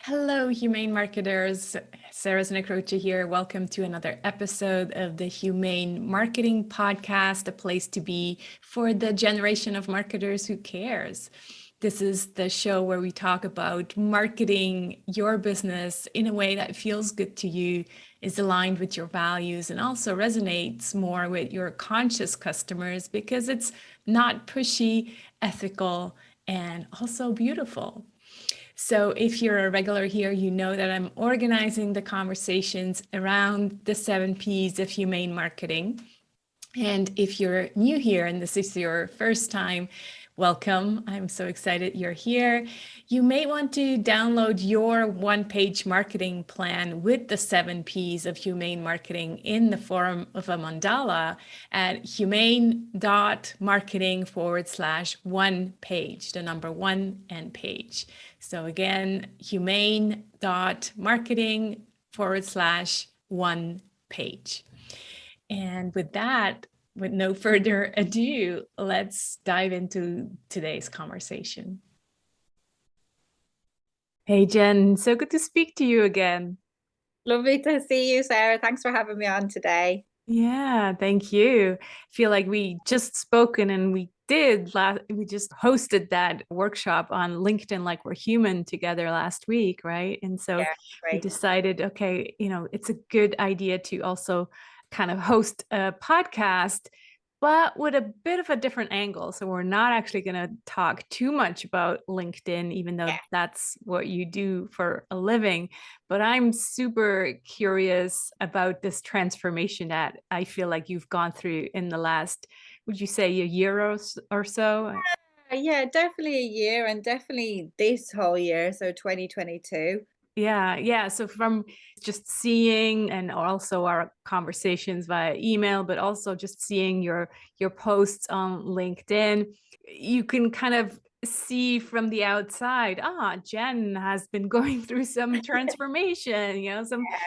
Hello, humane marketers. Sarah Znakrocha here. Welcome to another episode of the Humane Marketing Podcast, a place to be for the generation of marketers who cares. This is the show where we talk about marketing your business in a way that feels good to you, is aligned with your values, and also resonates more with your conscious customers because it's not pushy, ethical, and also beautiful. So if you're a regular here, you know that I'm organizing the conversations around the 7 Ps of humane marketing. And if you're new here and this is your first time, welcome. I'm so excited you're here. You may want to download your one-page marketing plan with the 7 Ps of humane marketing in the form of a mandala at humane.marketing/one page, the number one and page. So again, humane.marketing/one page. And with that, with no further ado, let's dive into today's conversation. Hey, Jen, so good to speak to you again. Lovely to see you, Sarah. Thanks for having me on today. Yeah, thank you. I feel like we just spoken and we just hosted that workshop on LinkedIn like we're human together last week, right? And so Yeah, we great. decided, okay, it's a good idea to also kind of host a podcast, but with a bit of a different angle. So we're not actually going to talk too much about LinkedIn, even though Yeah. that's what you do for a living. But I'm super curious about this transformation that I feel like you've gone through in the last, would you say, a year or so? Yeah, definitely a year and definitely this whole year, so 2022. Yeah. So from just seeing and also our conversations via email, but also just seeing your posts on LinkedIn, you can kind of see from the outside, Jen has been going through some transformation,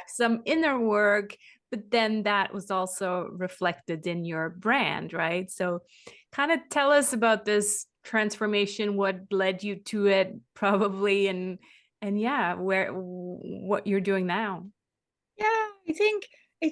some inner work, but then that was also reflected in your brand, right? So kind of tell us about this transformation, what led you to it probably, and yeah, what you're doing now. Yeah, I think I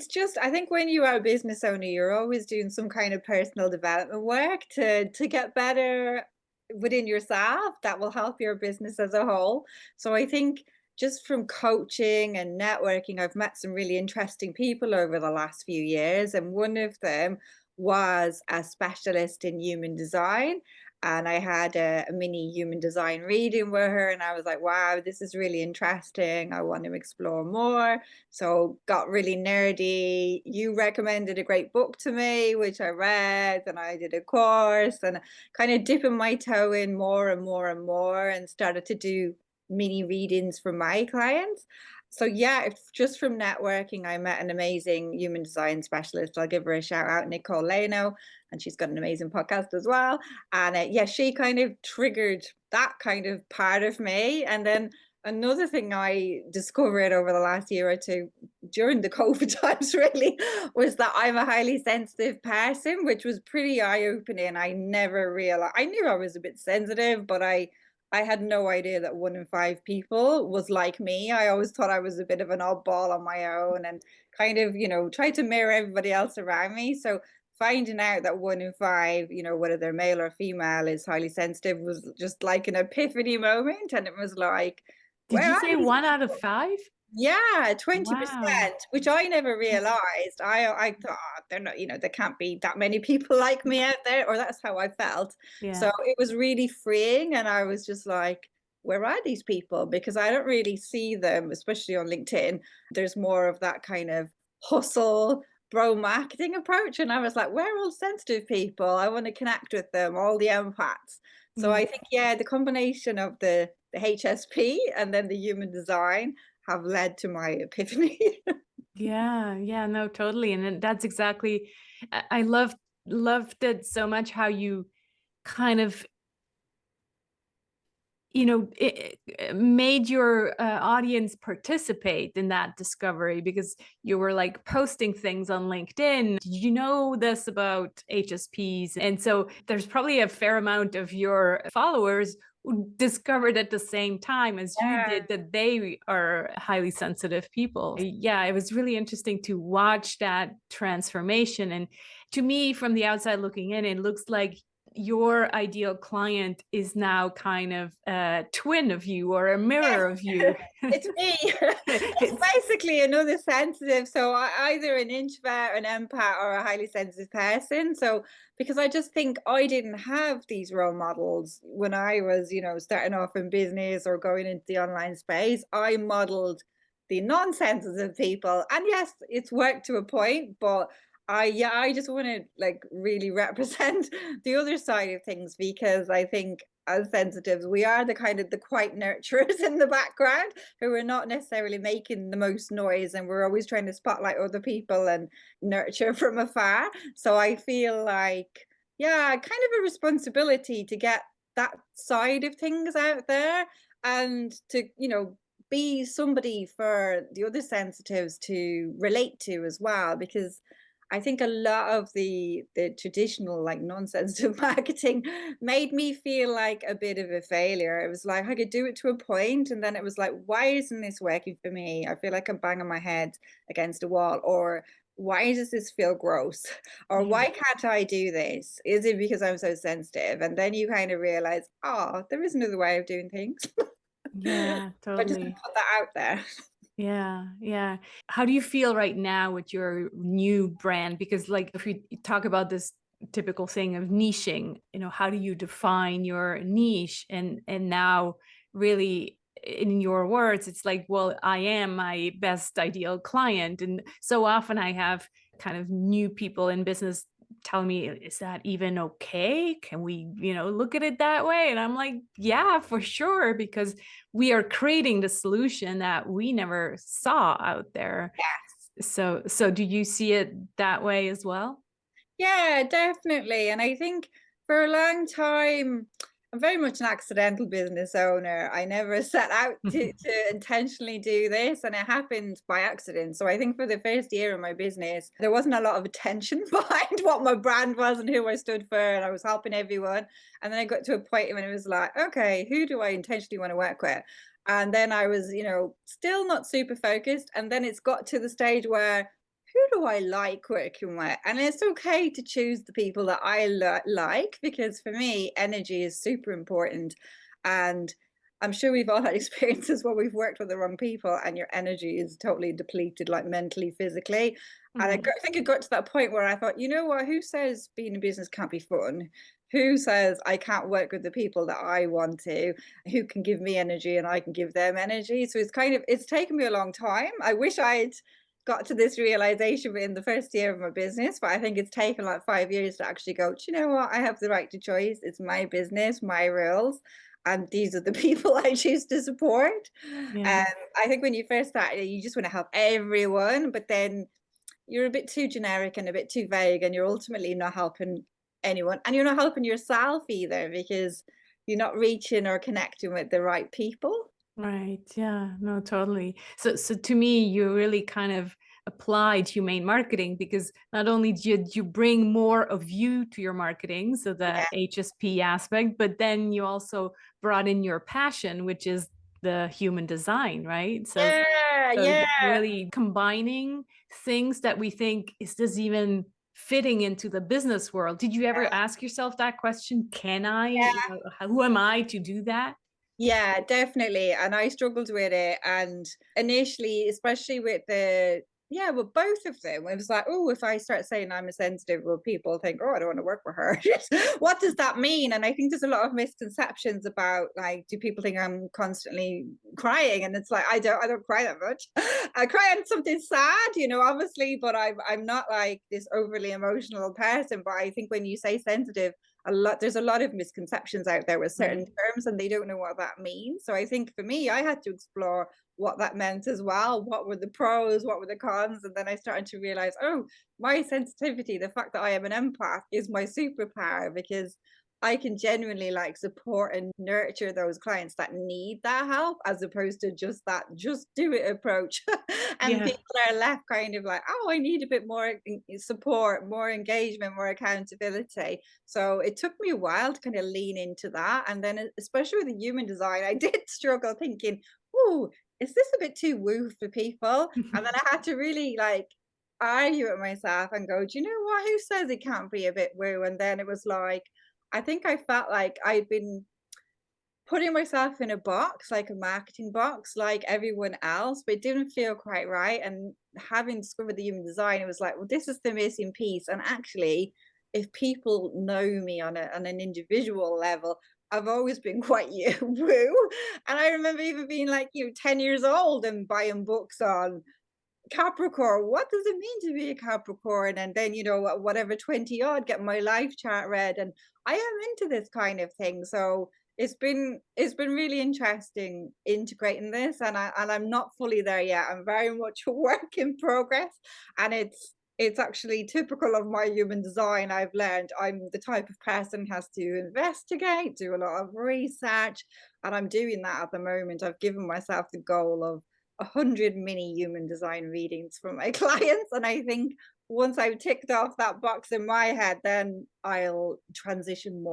think when you are a business owner, you're always doing some kind of personal development work to get better within yourself that will help your business as a whole. So I think just from coaching and networking, I've met some really interesting people over the last few years, and one of them was a specialist in human design. And I had a mini human design reading with her, and I was like, wow, this is really interesting. I want to explore more. So got really nerdy. You recommended a great book to me, which I read, and I did a course and kind of dipping my toe in more and more and more and started to do mini readings for my clients. So yeah, just from networking, I met an amazing human design specialist. I'll give her a shout out, Nicole Leno, and she's got an amazing podcast as well. And yeah, she kind of triggered that kind of part of me. And then another thing I discovered over the last year or two during the COVID times really was that I'm a highly sensitive person, which was pretty eye-opening. I never realized, I knew I was a bit sensitive, but I had no idea that 1 in 5 people was like me. I always thought I was a bit of an oddball on my own and kind of, tried to mirror everybody else around me. So finding out that 1 in 5, whether they're male or female, is highly sensitive was just like an epiphany moment. And it was like, Did where you are say these 1 out of 5? yeah, Wow. 20%, which I never realized. I thought, "Oh, they're not, there can't be that many people like me out there," or that's how I felt. Yeah. So it was really freeing, and I was just like, where are these people? Because I don't really see them, especially on LinkedIn. There's more of that kind of hustle, bro marketing approach. And I was like, where are all sensitive people? I want to connect with them, all the empaths. So Yeah. I think, yeah, the combination of the HSP and then the human design have led to my epiphany. Yeah, no, totally. And then that's exactly, I loved it so much how you kind of made your audience participate in that discovery because you were like posting things on LinkedIn. Did you know this about HSPs? And so there's probably a fair amount of your followers discovered at the same time as you Yeah. did that they are highly sensitive people. Yeah, it was really interesting to watch that transformation. And to me, from the outside looking in, it looks like your ideal client is now kind of a twin of you or a mirror of you. It's me. It's It's basically another sensitive. So either an introvert, an empath, or a highly sensitive person. So because I just think I didn't have these role models when I was, starting off in business or going into the online space. I modeled the non-sensitive people. And yes, it's worked to a point, but I just want to like really represent the other side of things because I think as sensitives, we are the kind of the quiet nurturers in the background who are not necessarily making the most noise, and we're always trying to spotlight other people and nurture from afar. So I feel like, yeah, kind of a responsibility to get that side of things out there and to, be somebody for the other sensitives to relate to as well, because I think a lot of the traditional, like, non-sensitive marketing made me feel like a bit of a failure. It was like I could do it to a point, and then it was like, "Why isn't this working for me? I feel like I'm banging my head against a wall," or "Why does this feel gross?" Or yeah, "Why can't I do this? Is it because I'm so sensitive?" And then you kind of realize, "Oh, there is another way of doing things." yeah, But just totally. put that out there. Yeah, yeah. How do you feel right now with your new brand? Because like if we talk about this typical thing of niching, how do you define your niche? And now really in your words, it's like, well, I am my best ideal client. And so often I have kind of new people in business telling me, is that even okay? Can we, look at it that way? And I'm like, yeah, for sure, because we are creating the solution that we never saw out there. So do you see it that way as well? Yeah, definitely. And I think for a long time, I'm very much an accidental business owner. I never set out to intentionally do this, and it happened by accident. So I think for the first year of my business, there wasn't a lot of attention behind what my brand was and who I stood for, and I was helping everyone. And then I got to a point when it was like, okay, who do I intentionally want to work with? And then I was, still not super focused. And then it's got to the stage where who do I like working with? And it's okay to choose the people that I like because for me, energy is super important. And I'm sure we've all had experiences where we've worked with the wrong people and your energy is totally depleted, like mentally, physically. And Mhm. I think it got to that point where I thought, you know what? Who says being in business can't be fun? Who says I can't work with the people that I want to, who can give me energy and I can give them energy? So it's taken me a long time. I wish I'd got to this realization in the first year of my business, but I think it's taken like 5 years to actually go, "Do you know what? I have the right to choice. It's my business, my rules, and these are the people I choose to support." Yeah. And I think when you first start, you just want to help everyone, but then you're a bit too generic and a bit too vague, and you're ultimately not helping anyone. And you're not helping yourself either because you're not reaching or connecting with the right people. Right. Yeah. No, totally. So to me, you really kind of applied humane marketing because not only did you bring more of you to your marketing, so the Yeah. HSP aspect, but then you also brought in your passion, which is the human design, right? So Yeah, so yeah, really combining things that we think, is this even fitting into the business world? Did you ever ask yourself that question? Can I, yeah. who am I to do that? Yeah, definitely, and I struggled with it, and initially, especially with with both of them, it was like, "Oh, if I start saying I'm a sensitive, will people think, oh, I don't want to work with her?" What does that mean? And I think there's a lot of misconceptions about, like, do people think I'm constantly crying? And it's like, I don't cry that much. I cry on something sad, obviously, but I'm not like this overly emotional person. But I think when you say sensitive, there's a lot of misconceptions out there with certain Right. terms and they don't know what that means. So I think for me, I had to explore what that meant as well. What were the pros, what were the cons? And then I started to realize, oh, my sensitivity, the fact that I am an empath is my superpower because I can genuinely like support and nurture those clients that need that help as opposed to just that just do it approach. And Yeah. people are left kind of like, oh, I need a bit more support, more engagement, more accountability. So it took me a while to kind of lean into that. And then, especially with the human design, I did struggle thinking, oh, is this a bit too woo for people? And then I had to really like argue with myself and go, do you know what? Who says it can't be a bit woo? And then it was like, I think I felt like I'd been putting myself in a box, like a marketing box, like everyone else, but it didn't feel quite right. And having discovered the human design, it was like, well, this is the missing piece. And actually, if people know me on an individual level, I've always been quite woo. And I remember even being like, 10 years old and buying books on Capricorn, what does it mean to be a Capricorn? And then, whatever 20 odd, get my life chart read. And I am into this kind of thing. So it's been really interesting integrating this. And I'm not fully there yet. I'm very much a work in progress. And it's actually typical of my human design. I've learned I'm the type of person who has to investigate, do a lot of research, and I'm doing that at the moment. I've given myself the goal of 100 mini human design readings from my clients. And I think once I've ticked off that box in my head, then I'll transition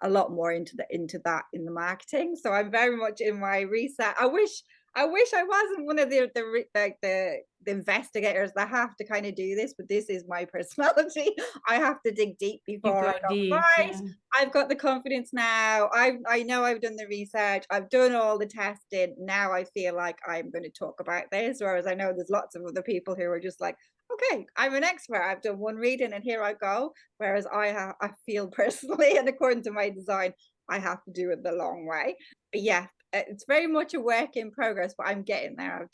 a lot more into that in the marketing. So I'm very much in my reset. I wish I wasn't one of the investigators that have to kind of do this, but this is my personality. I have to dig deep You before go I go, deep. right, Yeah. I've got the confidence now. I know I've done the research. I've done all the testing. Now I feel like I'm going to talk about this. Whereas I know there's lots of other people who are just like, okay, I'm an expert. I've done one reading and here I go. Whereas I feel personally, and according to my design, I have to do it the long way. But yeah, it's very much a work in progress, but I'm getting there. I've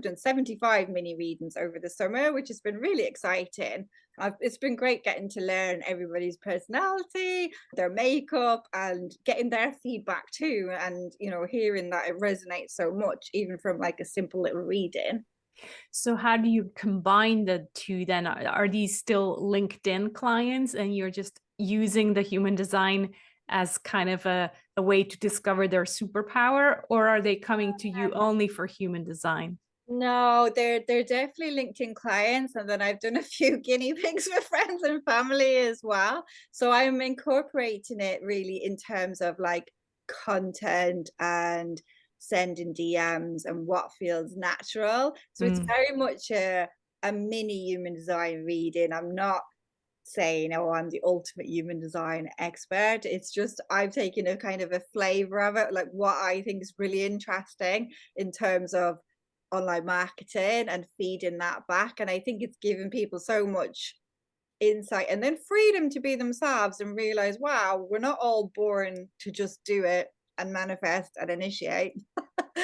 done 75 mini readings over the summer, which has been really exciting. It's been great getting to learn everybody's personality, their makeup, and getting their feedback too. And, hearing that it resonates so much, even from like a simple little reading. So how do you combine the two then? Are these still LinkedIn clients and you're just using the human design as kind of a way to discover their superpower, or are they coming to you only for human design? No, they're definitely LinkedIn clients, and then I've done a few guinea pigs for friends and family as well. So I'm incorporating it really in terms of like content and sending DMs and what feels natural. So it's Mm. very much a mini human design reading. I'm not saying, oh, I'm the ultimate human design expert. It's just I've taken a kind of a flavor of it, like what I think is really interesting in terms of online marketing and feeding that back. And I think it's given people so much insight and then freedom to be themselves and realize, wow, we're not all born to just do it and manifest and initiate.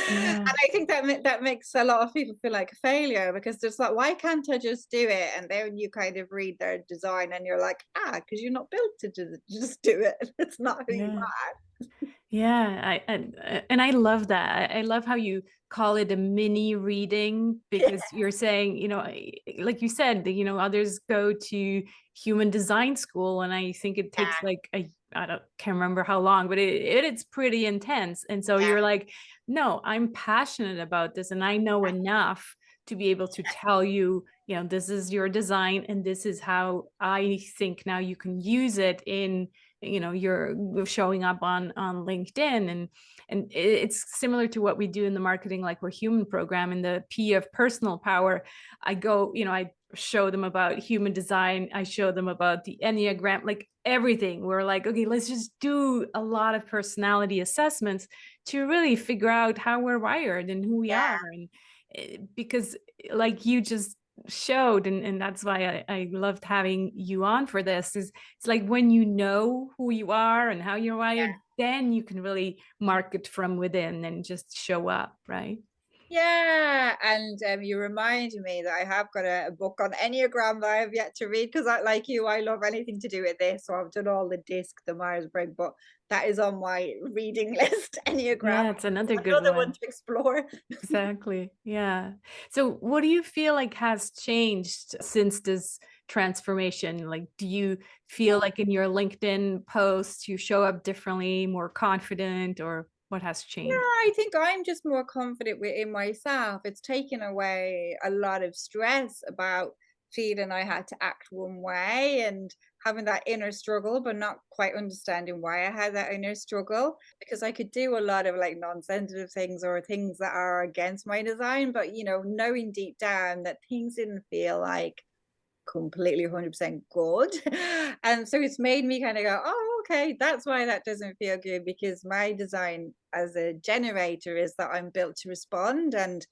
And Yeah. I think that makes a lot of people feel like a failure because there's like, why can't I just do it? And then you kind of read their design and you're like, because you're not built to just do it. It's not who you Yeah. are. Yeah, and I love that. I love how you call it a mini reading because you're saying, like you said, others go to human design school, and I think it takes Yeah, like I don't can't remember how long, but it's pretty intense. And so yeah, you're like, no, I'm passionate about this, and I know enough to be able to tell you, this is your design, and this is how I think now you can use it in you're showing up on LinkedIn, and it's similar to what we do in the marketing like we're human program in the P of personal power. I go, I show them about human design, I show them about the Enneagram, like everything. We're like, okay, let's just do a lot of personality assessments to really figure out how we're wired and who we yeah. are. And because like you just showed, and that's why I loved having you on for this, is it's like when you know who you are and how you're wired, then you can really market from within and just show up, right? Yeah, and you reminded me that I have got a book on Enneagram that I have yet to read because, like you, I love anything to do with this. So I've done all the disc, the Myers-Briggs, but that is on my reading list. Enneagram, Yeah, it's another good another one one. to explore. Exactly. Yeah. So what do you feel like has changed since this transformation? Like, do you feel like in your LinkedIn posts you show up differently, more confident, or what has Yeah, changed? I think I'm just more confident within myself. It's taken away a lot of stress about feeling I had to act one way and having that inner struggle, but not quite understanding why I had that inner struggle. Because I could do a lot of like non-sensitive things or things that are against my design, but knowing deep down that things didn't feel like completely 100% good. And so it's made me kind of go, oh, okay, that's why that doesn't feel good, because my design as a generator is that I'm built to respond. And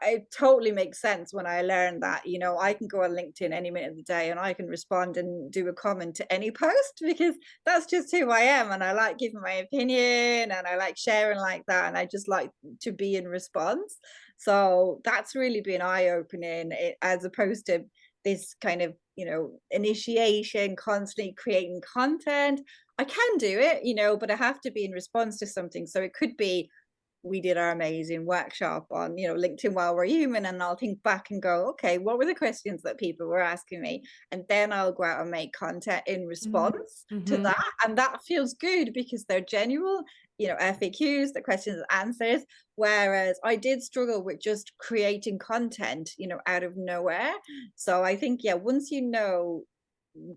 it totally makes sense when I learned that, I can go on LinkedIn any minute of the day and I can respond and do a comment to any post, because that's just who I am. And I like giving my opinion and I like sharing like that. And I just like to be in response. So that's really been eye opening, as opposed to this kind of, initiation, constantly creating content. I can do it, but I have to be in response to something. So it could be we did our amazing workshop on, LinkedIn while we're human, and I'll think back and go, okay, what were the questions that people were asking me? And then I'll go out and make content in response to Mm-hmm. that. And that feels good because they're genuine, FAQs, the questions and answers. Whereas I did struggle with just creating content, out of nowhere. So I think, yeah, once you know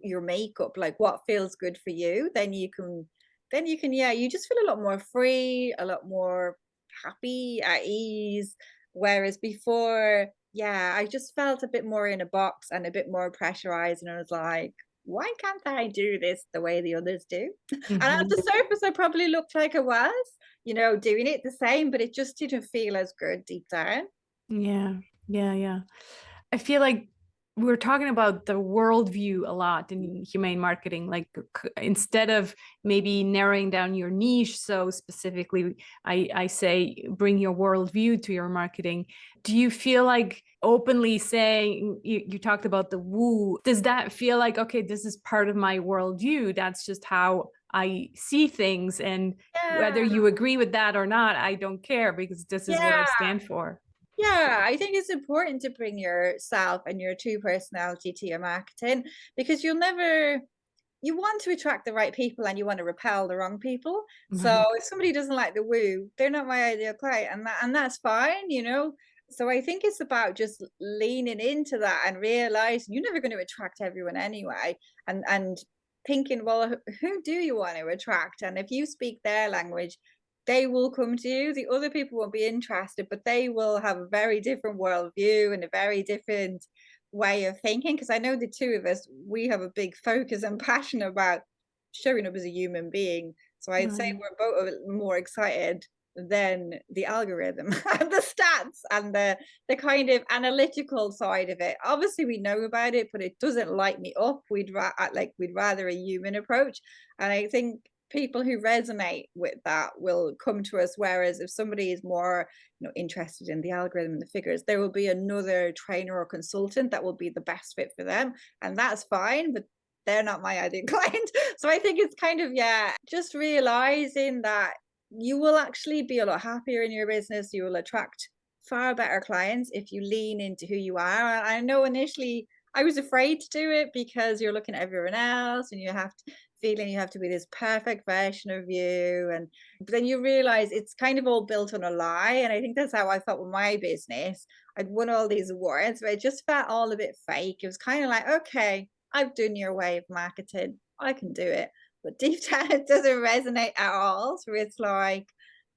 your makeup, like what feels good for you, then you can, yeah, you just feel a lot more free, a lot more happy, at ease. Whereas before, yeah, I just felt a bit more in a box and a bit more pressurized. And I was like, why can't I do this the way the others do? And at the surface, I probably looked like I was, doing it the same, but it just didn't feel as good deep down. Yeah, yeah. I feel like we're talking about the worldview a lot in humane marketing. Like instead of maybe narrowing down your niche so specifically, I say bring your worldview to your marketing. Do you feel like openly saying, you talked about the woo, does that feel like, okay, this is part of my worldview? That's just how I see things. And whether Yeah. you agree with that or not, I don't care because this is what I Yeah. stand for. Yeah, I think it's important to bring yourself and your true personality to your marketing, because you want to attract the right people and you want to repel the wrong people. So Right. if somebody doesn't like the woo, they're not my ideal client, and that's fine. So I think it's about just leaning into that and realizing you're never going to attract everyone anyway, and thinking, well, who do you want to attract? And if you speak their language, they will come to you. The other people won't be interested, but they will have a very different worldview and a very different way of thinking. Because I know the two of us, we have a big focus and passion about showing up as a human being. So I'd say Right. we're both more excited than the algorithm and the stats and the kind of analytical side of it. Obviously, we know about it, but it doesn't light me up. We'd rather a human approach, and I think people who resonate with that will come to us. Whereas if somebody is more, interested in the algorithm and the figures, there will be another trainer or consultant that will be the best fit for them, and that's fine. But they're not my ideal client. So I think it's kind of, yeah, just realizing that you will actually be a lot happier in your business. You will attract far better clients if you lean into who you are. And I know initially I was afraid to do it because you're looking at everyone else and you have to feeling you have to be this perfect version of you. And but then you realize it's kind of all built on a lie. And I think that's how I felt with my business. I'd won all these awards, but it just felt all a bit fake. It was kind of like, okay, I've done your way of marketing. I can do it. But deep down, it doesn't resonate at all. So it's like,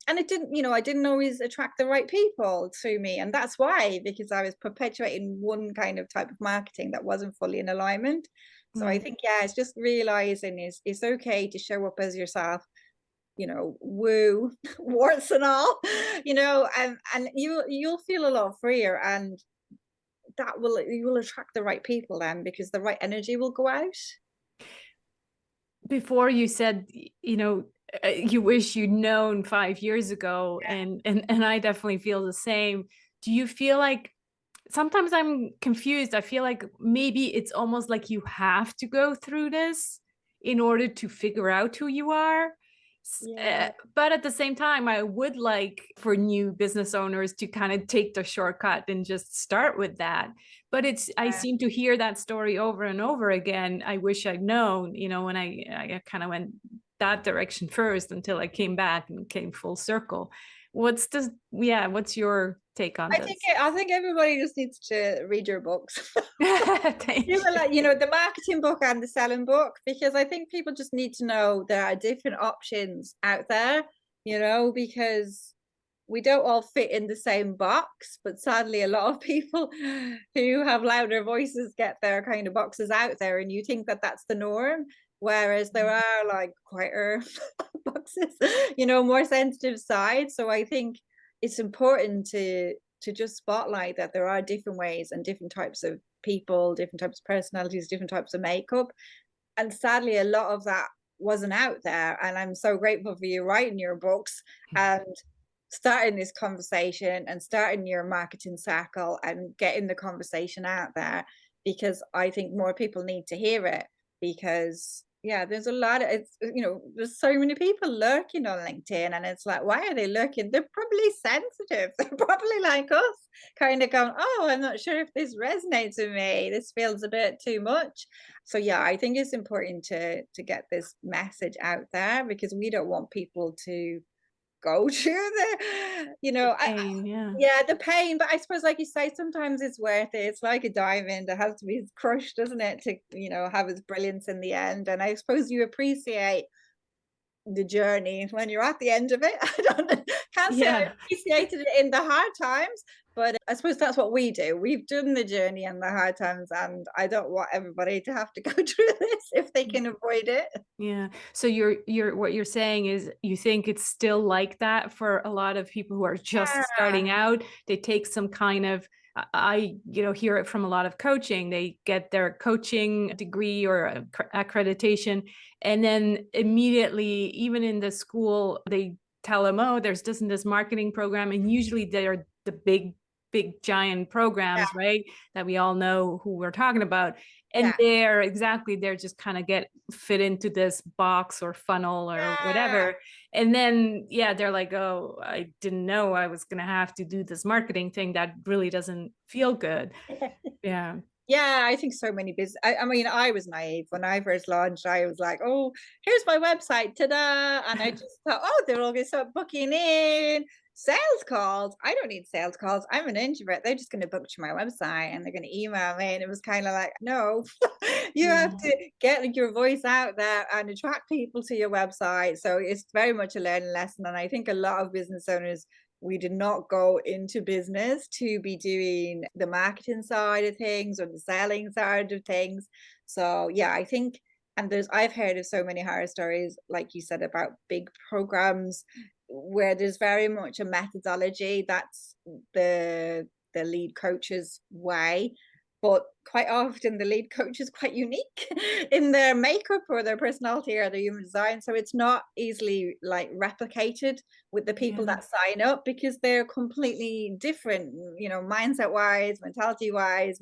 and it didn't, I didn't always attract the right people to me. And that's why, because I was perpetuating one kind of type of marketing that wasn't fully in alignment. So I Right. think, yeah, it's just realizing it's okay to show up as yourself, woo, warts and all, and you'll feel a lot freer, and you will attract the right people then, because the right energy will go out. Before you said, you wish you'd known 5 years ago, and I definitely feel the same. Do you feel like sometimes I'm confused? I feel like maybe it's almost like you have to go through this in order to figure out who you are. Yeah. But at the same time, I would like for new business owners to kind of take the shortcut and just start with that. But I Yeah. seem to hear that story over and over again. I wish I'd known, when I kind of went that direction first until I came back and came full circle. What's your take on this? I think everybody just needs to read your books. Thank Even you. like, the marketing book and the selling book, because I think people just need to know there are different options out there, because we don't all fit in the same box, but sadly a lot of people who have louder voices get their kind of boxes out there, and you think that that's the norm, whereas there are like quieter boxes, more sensitive sides. So I think it's important to just spotlight that there are different ways and different types of people, different types of personalities, different types of makeup. And sadly, a lot of that wasn't out there. And I'm so grateful for you writing your books and starting this conversation and starting your marketing circle and getting the conversation out there, because I think more people need to hear it. Because yeah, there's a lot of there's so many people lurking on LinkedIn, and it's like, why are they lurking? They're probably sensitive. They're probably like us, kind of going, oh, I'm not sure if this resonates with me. This feels a bit too much. So yeah, I think it's important to get this message out there, because we don't want people to go through The pain, yeah. yeah, the pain. But I suppose, like you say, sometimes it's worth it. It's like a diamond. It has to be crushed, doesn't it, to, have its brilliance in the end. And I suppose you appreciate the journey when you're at the end of it. I can't say I Yeah. appreciated it in the hard times, but I suppose that's what we do. We've done the journey and the hard times, and I don't want everybody to have to go through this if they can avoid it. Yeah. So what you're saying is you think it's still like that for a lot of people who are just Yeah, starting out. They take some kind of hear it from a lot of coaching. They get their coaching degree or accreditation, and then immediately, even in the school, they tell them, "Oh, there's this marketing program," and usually they're the big giant yeah, programs, right? That we all know who we're talking about. And yeah, they're just kind of get fit into this box or funnel or yeah. whatever. And then, yeah, they're like, oh, I didn't know I was going to have to do this marketing thing that really doesn't feel good. Yeah. Yeah, I think so many business. I mean, I was naive when I first launched. I was like, "Oh, here's my website, ta-da!" And I just thought, "Oh, they're all going to start booking in sales calls. I don't need sales calls. I'm an introvert. They're just going to book to my website and they're going to email me." And it was kind of like, no, you have Yeah. to get your voice out there and attract people to your website. So it's very much a learning lesson. And I think a lot of business owners, we did not go into business to be doing the marketing side of things or the selling side of things. So yeah, I think, and I've heard of so many horror stories, like you said, about big programs where there's very much a methodology that's the lead coach's way, but quite often the lead coach is quite unique in their makeup or their personality or their human design. So it's not easily like replicated with the people Yeah. that sign up, because they're completely different, mindset wise, mentality wise,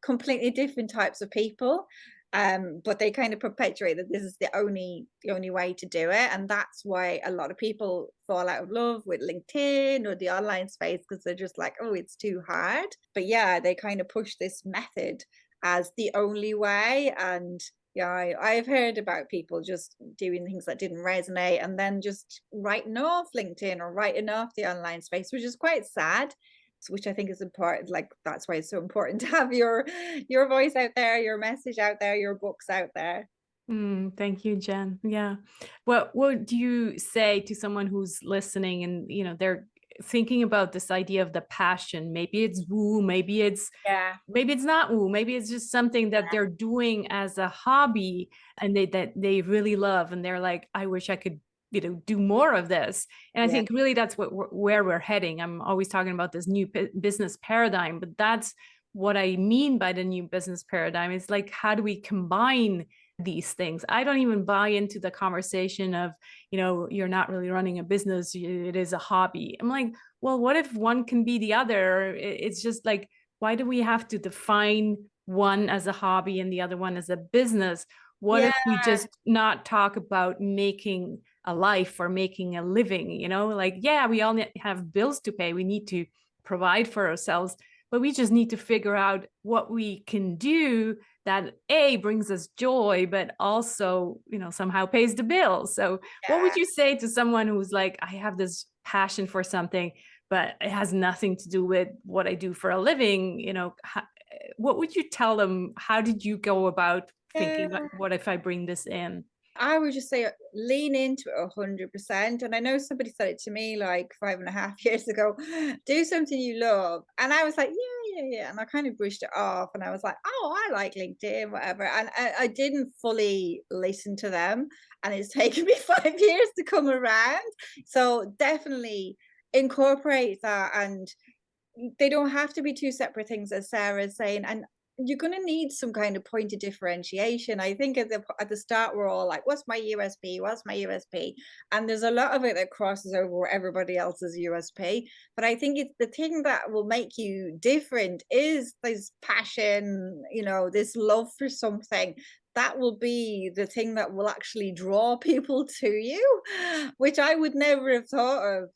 completely different types of people. But they kind of perpetuate that this is the only way to do it. And that's why a lot of people fall out of love with LinkedIn or the online space, because they're just like, oh, it's too hard. But yeah, they kind of push this method as the only way. And yeah, I've heard about people just doing things that didn't resonate and then just writing off LinkedIn or writing off the online space, which is quite sad. Which I think is important. Like, that's why it's so important to have your voice out there, your message out there, your books out there. Thank you, Jen. Yeah. What do you say to someone who's listening and they're thinking about this idea of the passion? Maybe it's woo, Yeah. maybe it's not woo, maybe it's just something that they're doing as a hobby and they really love, and they're like, I wish I could do more of this. And I Yeah. think really that's where we're heading. I'm always talking about this new business paradigm, but that's what I mean by the new business paradigm. Is like, how do we combine these things? I don't even buy into the conversation of, you're not really running a business, it is a hobby. I'm like, well, what if one can be the other? It's just like, why do we have to define one as a hobby and the other one as a business? What Yeah. if we just not talk about making a life or making a living, like, yeah, we all have bills to pay. We need to provide for ourselves, but we just need to figure out what we can do that brings us joy, but also, somehow pays the bills. So what would Yeah. you say to someone who's like, I have this passion for something, but it has nothing to do with what I do for a living? What would you tell them? How did you go about thinking, Yeah. what if I bring this in? I would just say lean into it 100%. And I know somebody said it to me like 5.5 years ago, do something you love. And I was like, yeah, yeah, yeah. And I kind of brushed it off and I was like, oh, I like LinkedIn, whatever. And I didn't fully listen to them. And it's taken me 5 years to come around. So definitely incorporate that, and they don't have to be two separate things, as Sarah's saying. And you're going to need some kind of point of differentiation. I think at the start we're all like, what's my USP, what's my USP? And there's a lot of it that crosses over with everybody else's USP, but I think it's the thing that will make you different is this passion, this love for something. That will be the thing that will actually draw people to you, which I would never have thought of,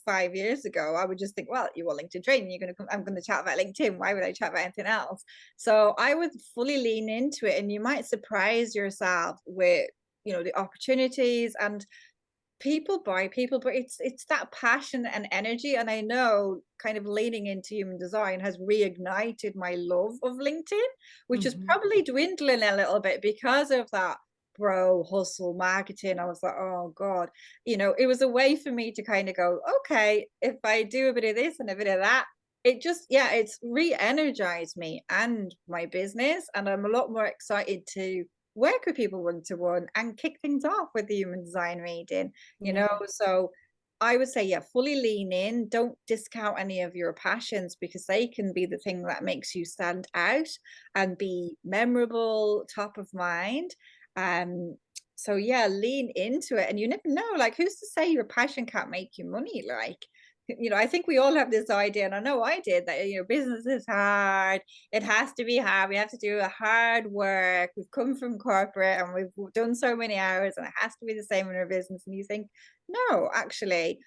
5 years ago. I would just think, well, you want LinkedIn training, you're going to come, I'm going to chat about LinkedIn. Why would I chat about anything else? So I would fully lean into it, and you might surprise yourself with, the opportunities. And people buy people, but it's that passion and energy. And I know kind of leaning into human design has reignited my love of LinkedIn, which is Mhm. probably dwindling a little bit because of that bro hustle marketing. I was like, oh God, it was a way for me to kind of go, okay, if I do a bit of this and a bit of that, it just, yeah, it's re-energized me and my business. And I'm a lot more excited to work with people one to one and kick things off with the human design reading, Yeah. so I would say, yeah, fully lean in. Don't discount any of your passions, because they can be the thing that makes you stand out and be memorable, top of mind. So yeah, lean into it. And you never know, like, who's to say your passion can't make you money? Like, I think we all have this idea, and I know I did, that business is hard. It has to be hard. We have to do a hard work. We've come from corporate and we've done so many hours, and it has to be the same in our business. And you think, no, actually,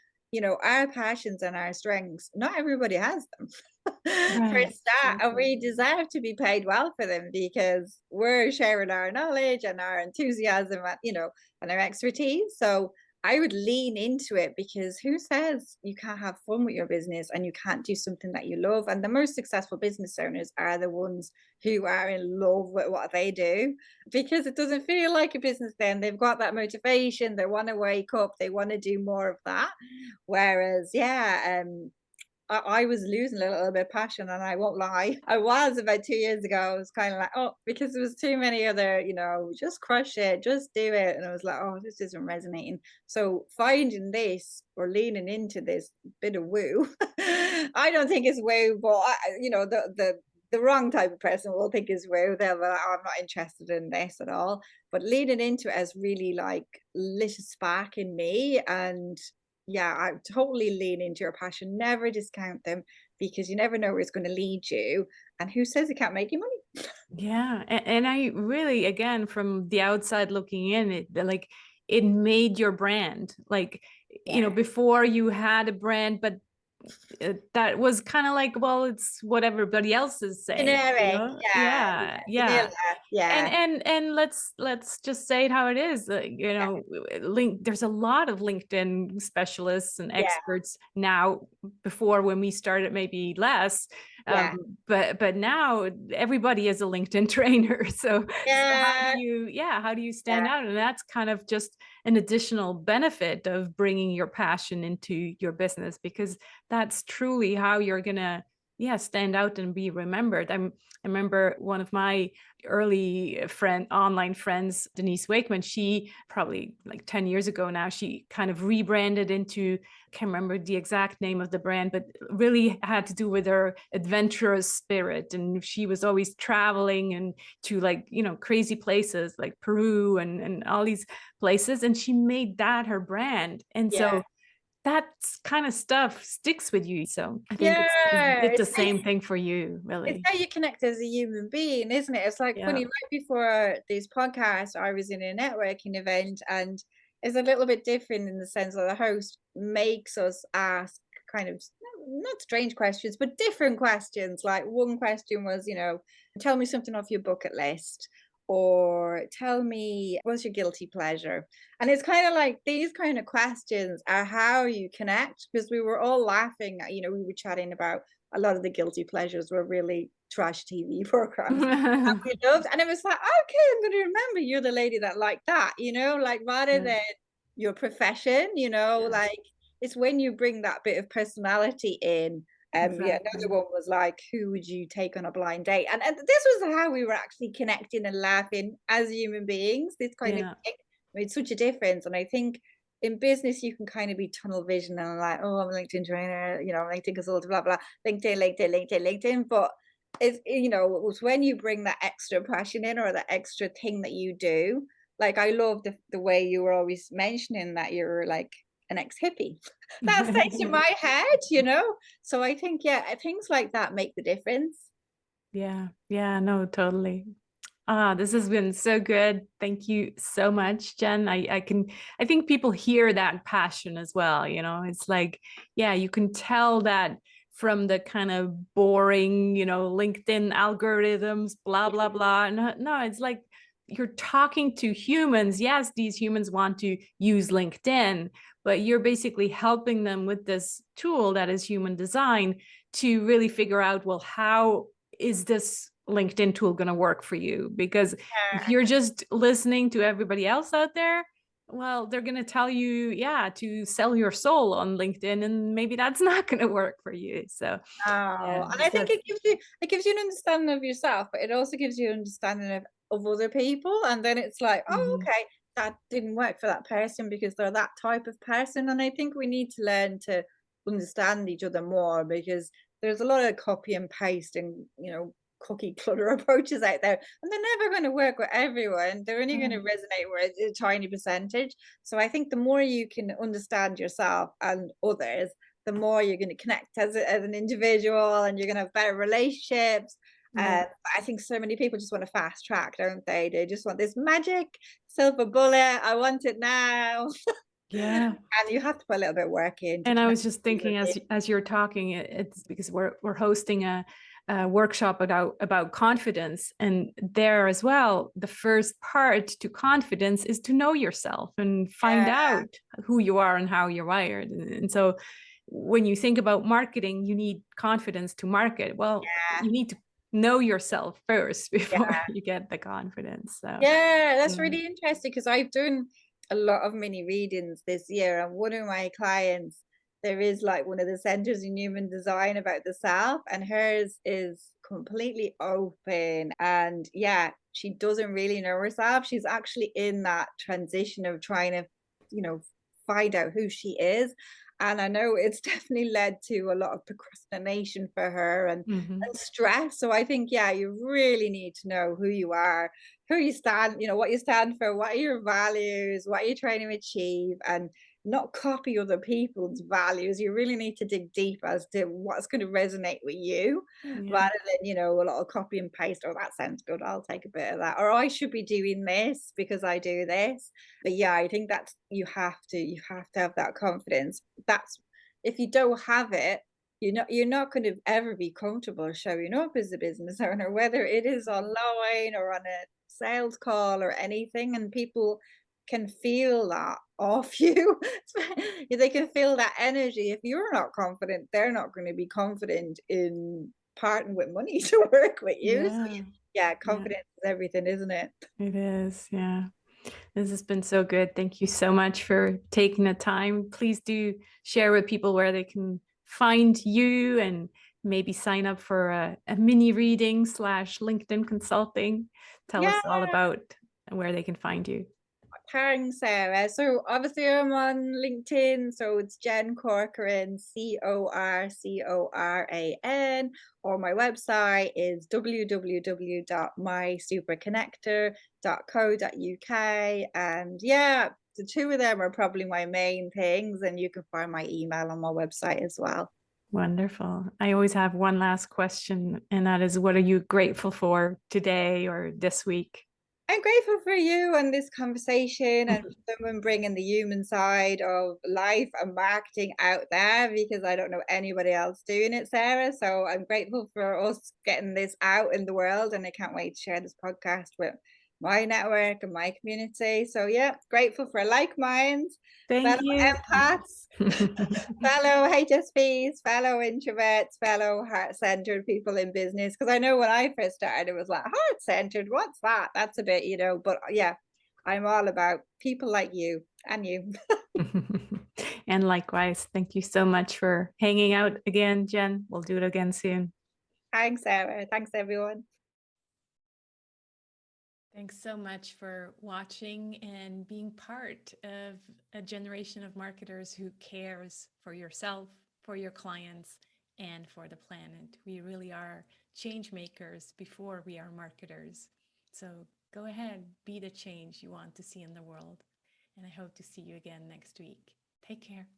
our passions and our strengths, not everybody has them. For a Right. start, So and true. we deserve to be paid well for them, because we're sharing our knowledge and our enthusiasm and our expertise. So I would lean into it, because who says you can't have fun with your business and you can't do something that you love? And the most successful business owners are the ones who are in love with what they do, because it doesn't feel like a business then. They've got that motivation, they want to wake up, they want to do more of that. Whereas, yeah, I was losing a little bit of passion, and I won't lie. I was about 2 years ago. I was kind of like, oh, because there was too many other, just crush it, just do it. And I was like, oh, this isn't resonating. So finding this or leaning into this bit of woo, I don't think it's woo, but the wrong type of person will think is woo. They'll be like, oh, I'm not interested in this at all. But leaning into it has really like lit a spark in me. And yeah, I totally lean into your passion. Never discount them, because you never know where it's going to lead you. And who says it can't make you money? Yeah. And I really, again, from the outside looking in, like it made your brand. Like, Yeah. before you had a brand, but that was kind of like, well, it's what everybody else is saying, Generic. Yeah. Yeah, Yeah. Vanilla. yeah. and Yeah. and and let's just say it how it is. Yeah. There's a lot of LinkedIn specialists and Yeah. experts now. Before, when we started, maybe less, Yeah. but now everybody is a LinkedIn trainer. So Yeah. how do you stand Yeah. out? And that's kind of just an additional benefit of bringing your passion into your business, because that's truly how you're gonna, stand out and be remembered. I remember one of my early online friends, Denise Wakeman. She probably like 10 years ago now, she kind of rebranded into, can't remember the exact name of the brand, but really had to do with her adventurous spirit. And she was always traveling and to, like, crazy places like Peru and all these places. And she made that her brand. And Yeah. so that kind of stuff sticks with you. So I think it Yeah. did the It's how same thing for you, it's really. how you connect as a human being, isn't it? It's like Yeah. funny, right before this podcast, I was in a networking event, and is a little bit different in the sense that the host makes us ask kind of not strange questions, but different questions. Like one question was, tell me something off your bucket list, or tell me what's your guilty pleasure. And it's kind of like these kind of questions are how you connect, because we were all laughing. We were chatting about a lot of the guilty pleasures were really trash TV programs that we loved. And it was like, okay, I'm going to remember you're the lady that liked that, like rather Yeah, than your profession, yeah, like it's when you bring that bit of personality in. Yeah, another exactly. one was like, who would you take on a blind date? And this was how we were actually connecting and laughing as human beings. This kind of Yeah. thing made such a difference. And I think in business, you can kind of be tunnel vision and like, oh, I'm a LinkedIn trainer, I'm LinkedIn consultant, blah, blah, LinkedIn, LinkedIn, LinkedIn, LinkedIn. But it was when you bring that extra passion in or that extra thing that you do. Like, I love the way you were always mentioning that you're like an ex-hippie. That stays in my head. So I think, yeah, things like that make the difference. Yeah, yeah, no, totally. Ah, this has been so good. Thank you so much, Jen. I think people hear that passion as well, It's like, yeah, you can tell that from the kind of boring, LinkedIn algorithms, blah, blah, blah. No, no, it's like you're talking to humans. Yes, these humans want to use LinkedIn, but you're basically helping them with this tool that is human design to really figure out, well, how is this LinkedIn tool going to work for you? Because if Yeah. you're just listening to everybody else out there, well, they're going to tell you, yeah, to sell your soul on LinkedIn, and maybe that's not going to work for you. So, Oh, yeah, and I think that's it gives you an understanding of yourself, but it also gives you an understanding of other people. And then it's like, oh, mhm. okay, that didn't work for that person because they're that type of person. And I think we need to learn to understand each other more, because there's a lot of copy and paste and cookie clutter approaches out there, and they're never going to work with everyone. They're only going to Yeah. resonate with a tiny percentage. So I think the more you can understand yourself and others, the more you're going to connect as an individual, and you're going to have better relationships. Yeah. I think so many people just want to fast track, don't they? They just want this magic silver bullet. I want it now. Yeah. And you have to put a little bit of work in to And I connect was just with human thinking beings. as you're talking, it's because we're hosting a workshop about confidence, and there as well, the first part to confidence is to know yourself and find Yeah, out who you are and how you're wired. And so, when you think about marketing, you need confidence to market. Well, yeah, you need to know yourself first before yeah. you get the confidence. So, Yeah, that's yeah. really interesting because I've done a lot of mini readings this year, and one of my clients, there is like one of the centers in human design about the self, and hers is completely open. And yeah, she doesn't really know herself. She's actually in that transition of trying to, you know, find out who she is. And I know it's definitely led to a lot of procrastination for her Mhm. and stress. So I think, yeah, you really need to know who you are, who you stand, what you stand for, what are your values, what are you trying to achieve, and not copy other people's values. You really need to dig deep as to what's going to resonate with you, Yeah. rather than, a lot of copy and paste. Oh, that sounds good. I'll take a bit of that. Or I should be doing this because I do this. But yeah, I think that's you have to have that confidence. That's if you don't have it, you're not going to ever be comfortable showing up as a business owner, whether it is online or on a sales call or anything, and people can feel that off you. They can feel that energy. If you're not confident, they're not going to be confident in parting with money to work with you. So Yeah. yeah, Yeah. confidence is everything, isn't it? It is. Yeah. This has been so good. Thank you so much for taking the time. Please do share with people where they can find you and maybe sign up for a mini reading slash LinkedIn consulting. Tell Yeah. us all about where they can find you. Thanks, Sarah. So obviously I'm on LinkedIn, so it's Jen Corcoran, Corcoran, or my website is www.mysuperconnector.co.uk. And yeah, the two of them are probably my main things, and you can find my email on my website as well. Wonderful. I always have one last question, and that is, what are you grateful for today or this week? I'm grateful for you and this conversation and for someone bringing the human side of life and marketing out there because I don't know anybody else doing it, Sarah. So I'm grateful for us getting this out in the world and I can't wait to share this podcast with my network and my community. So yeah, grateful for like minds, fellow Thank you. empaths, fellow HSPs, fellow introverts, fellow heart-centered people in business. Because I know when I first started, it was like heart-centered. What's that? That's a bit, But yeah, I'm all about people like you and you. And likewise, thank you so much for hanging out again, Jen. We'll do it again soon. Thanks, Sarah. Thanks, everyone. Thanks so much for watching and being part of a generation of marketers who cares for yourself, for your clients, and for the planet. We really are change makers before we are marketers. So go ahead, be the change you want to see in the world. And I hope to see you again next week. Take care.